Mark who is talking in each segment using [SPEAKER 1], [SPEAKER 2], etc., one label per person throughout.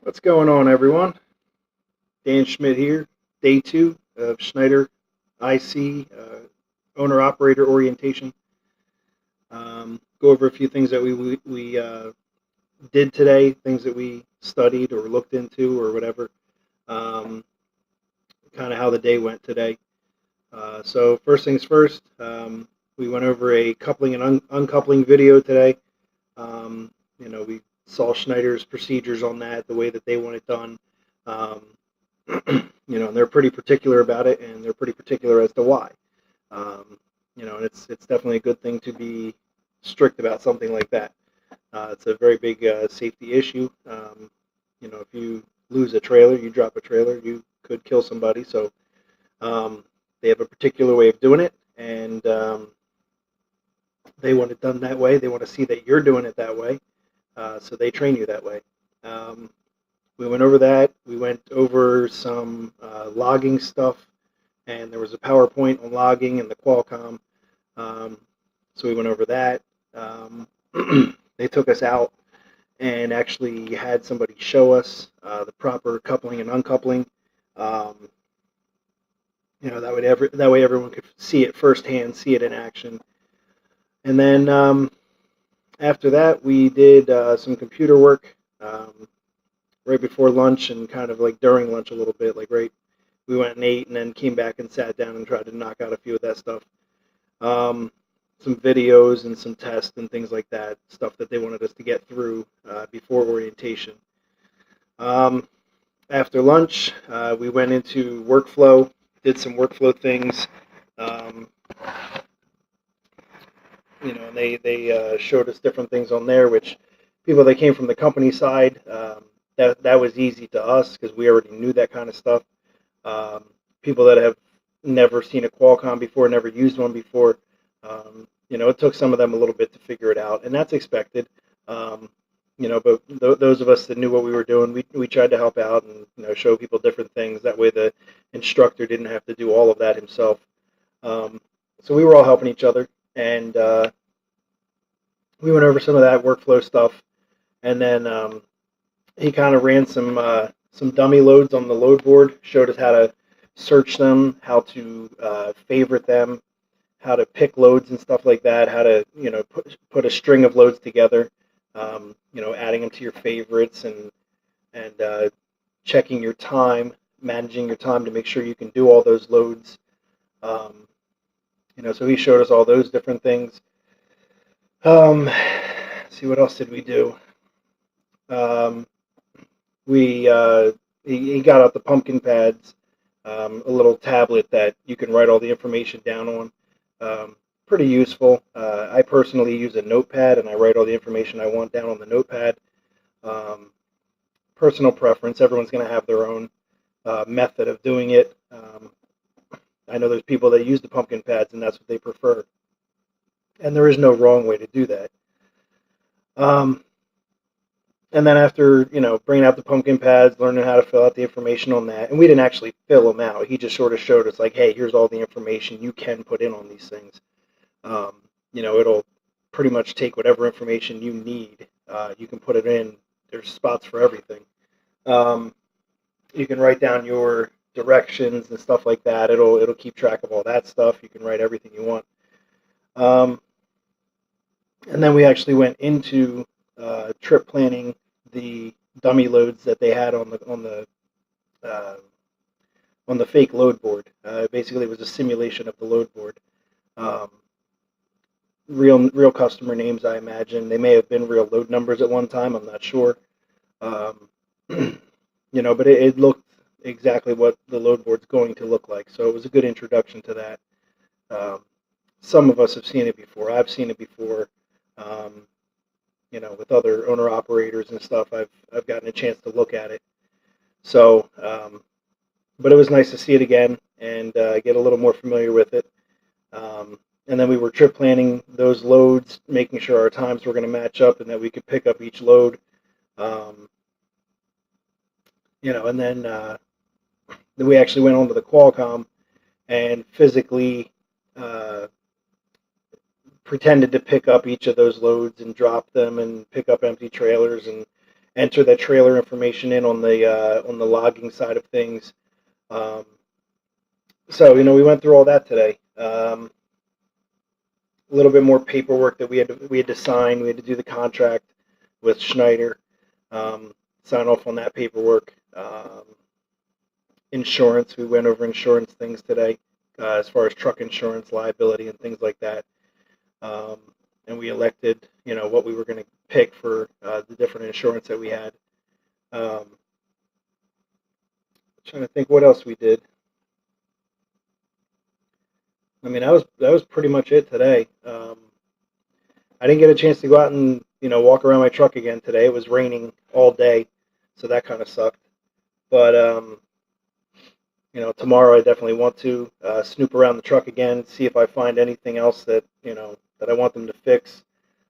[SPEAKER 1] What's going on, everyone? Dan Schmidt here, day two of Schneider IC owner operator orientation. Go over a few things that we did today, things that we studied or looked into or whatever. Um, kind of how the day went today. So first things first, we went over a coupling and uncoupling video today. We saw Schneider's procedures on that, the way that they want it done. Um, and they're pretty particular about it, and they're pretty particular as to why. And it's definitely a good thing to be strict about something like that. It's a very big safety issue. If you lose a trailer, you drop a trailer, you could kill somebody. So um, they have a particular way of doing it, and they want it done that way. They want to see that you're doing it that way, so they train you that way. Um, we went over that. We went over some logging stuff, and there was a PowerPoint on logging and the Qualcomm. Um, so we went over that. Um, they took us out and actually had somebody show us the proper coupling and uncoupling. Um, that way everyone could see it firsthand, see it in action. And then after that, we did some computer work right before lunch and kind of like during lunch a little bit. Like we went and ate and then came back and sat down and tried to knock out a few of that stuff. Some videos and some tests and things like that, stuff that they wanted us to get through before orientation. Um, After lunch, we went into workflow, did some workflow things. Um, and they showed us different things on there, which people that came from the company side, that was easy to us because we already knew that kind of stuff. Um, People that have never seen a Qualcomm before, never used one before, it took some of them a little bit to figure it out, and that's expected. Um, but those of us that knew what we were doing, we tried to help out and show people different things. That way, the instructor didn't have to do all of that himself. Um, so we were all helping each other, and we went over some of that workflow stuff, and then he kind of ran some dummy loads on the load board, showed us how to search them, how to favorite them, how to pick loads and stuff like that, how to put a string of loads together, adding them to your favorites and checking your time, managing your time to make sure you can do all those loads. Um, so he showed us all those different things. See, what else did we do? Um, he got out the pumpkin pads, a little tablet that you can write all the information down on. Pretty useful. I personally use a notepad and I write all the information I want down on the notepad. Um, Personal preference. Everyone's going to have their own method of doing it. I know there's people that use the pumpkin pads and that's what they prefer. And there is no wrong way to do that. Um, and then after, bringing out the pumpkin pads, learning how to fill out the information on that, and we didn't actually fill them out. He just sort of showed us like, hey, here's all the information you can put in on these things. It'll pretty much take whatever information you need. You can put it in. There's spots for everything. Um, you can write down your directions and stuff like that. It'll keep track of all that stuff. You can write everything you want. Um, and then we actually went into trip planning the dummy loads that they had uh, on the fake load board. Basically, it was a simulation of the load board. Um, real customer names, I imagine. They may have been real load numbers at one time. I'm not sure. Um, but it looked exactly what the load board's going to look like. So it was a good introduction to that. Some of us have seen it before. I've seen it before. Um, with other owner operators and stuff, I've gotten a chance to look at it. So, but it was nice to see it again and get a little more familiar with it. And then we were trip planning those loads, making sure our times were going to match up and that we could pick up each load. And then we actually went onto the Qualcomm and physically pretended to pick up each of those loads and drop them and pick up empty trailers and enter that trailer information in on the logging side of things. So we went through all that today. A little bit more paperwork that we had to sign. We had to do the contract with Schneider, sign off on that paperwork. Insurance, we went over insurance things today, as far as truck insurance, liability, and things like that. And we elected, what we were going to pick for the different insurance that we had. Trying to think what else we did. I mean, that was pretty much it today. I didn't get a chance to go out and walk around my truck again today. It was raining all day, so that kind of sucked. But tomorrow I definitely want to snoop around the truck again, see if I find anything else that that I want them to fix.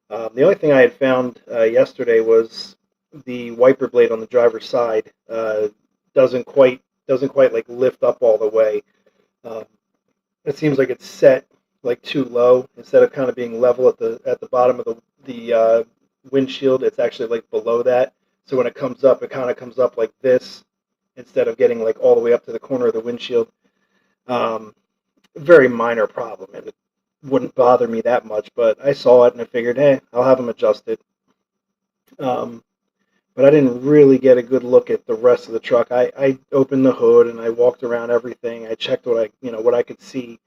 [SPEAKER 1] The only thing I had found yesterday was the wiper blade on the driver's side doesn't quite like lift up all the way. It seems like it's set like too low instead of kind of being level at the bottom of the windshield. It's actually like below that. So when it comes up, it kind of comes up like this instead of getting like all the way up to the corner of the windshield. Very minor problem, and it wouldn't bother me that much. But I saw it and I figured, hey, I'll have them adjusted. But I didn't really get a good look at the rest of the truck. I opened the hood and I walked around everything. I checked what I could see.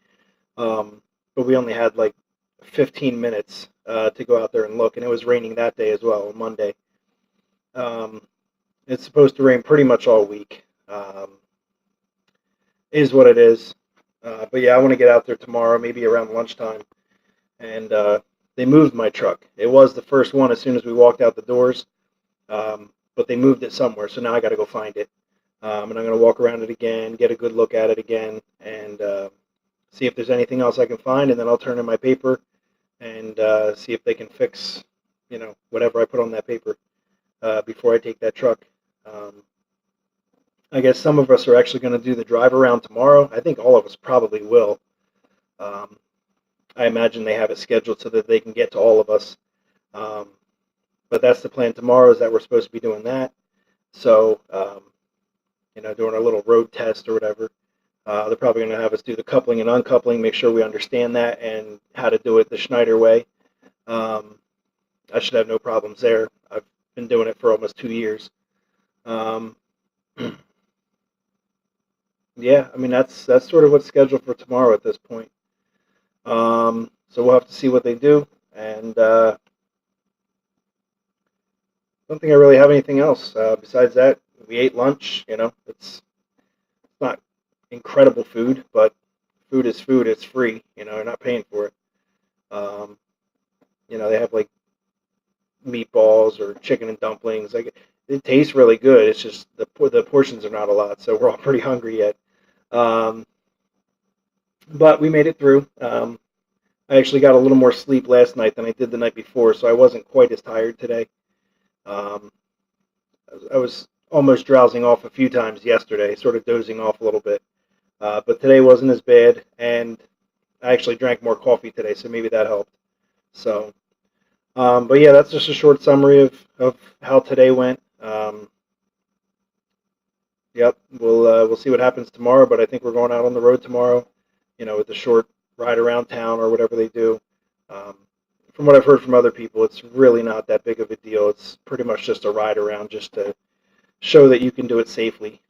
[SPEAKER 1] But we only had like 15 minutes to go out there and look, and it was raining that day as well, on Monday. It's supposed to rain pretty much all week. Is what it is. But yeah, I want to get out there tomorrow, maybe around lunchtime. And they moved my truck. It was the first one as soon as we walked out the doors. But they moved it somewhere, so now I got to go find it. And I'm going to walk around it again, get a good look at it again, and see if there's anything else I can find, and then I'll turn in my paper and see if they can fix, whatever I put on that paper before I take that truck. I guess some of us are actually going to do the drive around tomorrow. I think all of us probably will. I imagine they have it scheduled so that they can get to all of us. But that's the plan tomorrow, is that we're supposed to be doing that. So, doing our little road test or whatever. They're probably going to have us do the coupling and uncoupling, make sure we understand that and how to do it the Schneider way. I should have no problems there. I've been doing it for almost 2 years. Yeah, I mean, that's sort of what's scheduled for tomorrow at this point. So we'll have to see what they do, and I don't think I really have anything else. Besides that, we ate lunch. It's not incredible food, but food is food. It's free. You're not paying for it. They have like meatballs or chicken and dumplings. Like, it tastes really good. It's just the portions are not a lot, so we're all pretty hungry yet. But we made it through. I actually got a little more sleep last night than I did the night before, so I wasn't quite as tired today. I was almost drowsing off a few times yesterday, sort of dozing off a little bit. But today wasn't as bad, and I actually drank more coffee today, so maybe that helped. So, but yeah, that's just a short summary of how today went. Yep, we'll see what happens tomorrow, but I think we're going out on the road tomorrow, with the short ride around town or whatever they do. From what I've heard from other people, it's really not that big of a deal. It's pretty much just a ride around just to show that you can do it safely.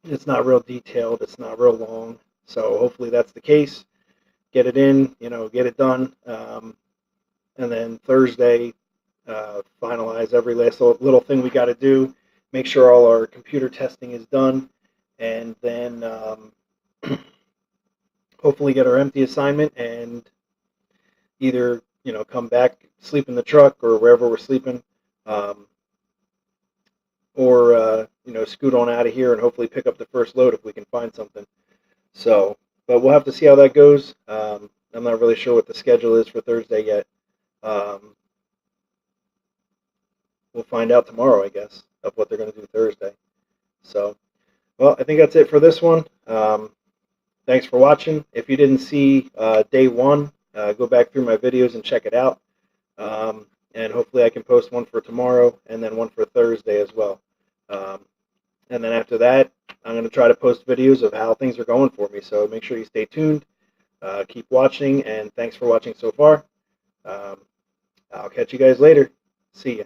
[SPEAKER 1] It's not real detailed. It's not real long. So hopefully that's the case. Get it in, get it done. And then Thursday, finalize every last little thing we got to do. Make sure all our computer testing is done. And then hopefully get our empty assignment and either, come back, sleep in the truck or wherever we're sleeping, or, scoot on out of here and hopefully pick up the first load if we can find something. So, but we'll have to see how that goes. I'm not really sure what the schedule is for Thursday yet. We'll find out tomorrow, I guess, of what they're going to do Thursday. So, well, I think that's it for this one. Thanks for watching. If you didn't see day one, go back through my videos and check it out. and hopefully I can post one for tomorrow and then one for Thursday as well. And then after that, I'm going to try to post videos of how things are going for me. So make sure you stay tuned, keep watching, and thanks for watching so far. I'll catch you guys later. See ya.